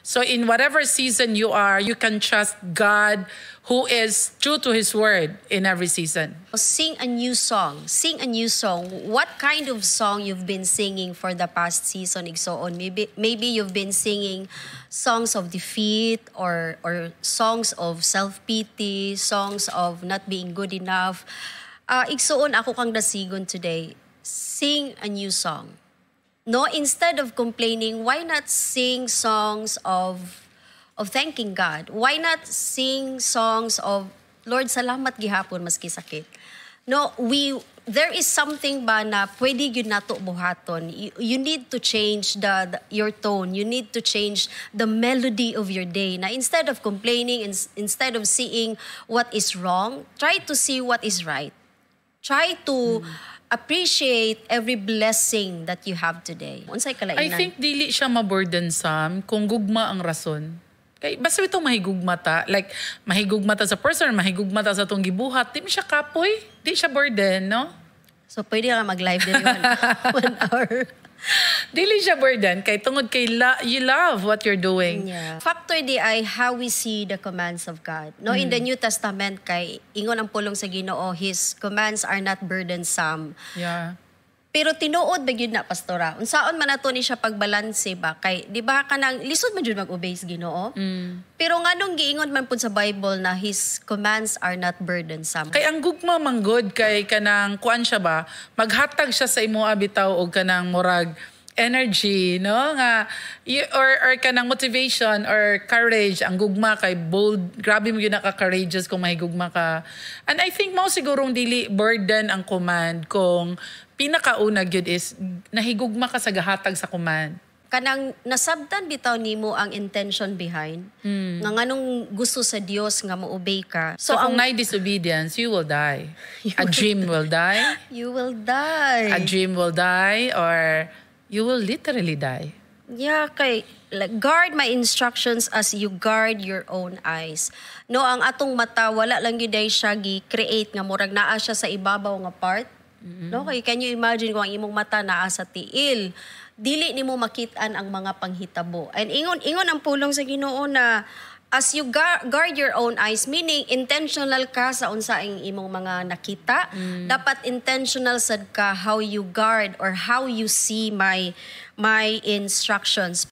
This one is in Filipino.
So in whatever season you are, you can trust God who is true to His word in every season. Sing a new song. Sing a new song. What kind of song you've been singing for the past season, Igsoon? Maybe you've been singing songs of defeat or songs of self-pity, songs of not being good enough. Igsoon, ako kang dasigon today. Sing a new song. No, instead of complaining, why not sing songs of thanking God? Why not sing songs of, Lord, salamat gihapon maski sakit? No, there is something ba na pwede yun nato buhaton. You need to change your tone. You need to change the melody of your day. Na instead of complaining, instead of seeing what is wrong, try to see what is right. Try to appreciate every blessing that you have today. Unsay kalainan? I think dili siya maburdensome kung gugma ang rason. Kay basta itong mahigugma ta, like mahigugma ta sa person, mahigugma ta sa tong gibuhat, di mo siya kapoy, di siya burden, no? So pwede ka mag-live din 1 hour. Dili siya burden kay tungod kay you love what you're doing. Yeah. Factor di ay how we see the commands of God. No, in the New Testament kay ingon ang pulong sa Ginoo, His commands are not burdensome. Yeah. Pero tinuod ba gyud na pastora? Unsaon man nato ni siya pagbalanse ba kay di ba kanang lisod man jud mag-obey sa Ginoo? Pero nganong giingon man pud sa Bible na His commands are not burdensome. Kay ang gugma manggod kay kanang kuan siya ba, maghatag siya sa imo bitaw og kanang murag energy, no? Nga or kanang motivation or courage. Ang gugma kay bold, grabe mo yun naka-courageous kung mahigugma ka. And I think mo sigurong dili burden ang command kung pinakauna gyud is nahigugma ka sa gahatag sa command. Kanang nasabtan bitaw nimo ang intention behind nga nganong gusto sa Dios nga mo-obey ka. So kung may disobedience, you will die. A dream will die. You will die. A dream will die or you will literally die. Yeah, kay like, guard my instructions as you guard your own eyes. No, ang atong mata wala lang gyud siya gi-create nga murag naa siya sa ibabaw nga part. No, kay can you imagine kung ang imong mata naa sa tiil, dili nimo makit-an ang mga panghitabo. And ingon ang pulong sa Ginoo na as you guard your own eyes, meaning intentional ka sa unsaing imong mga nakita, dapat intentional sad ka how you guard or how you see my instructions.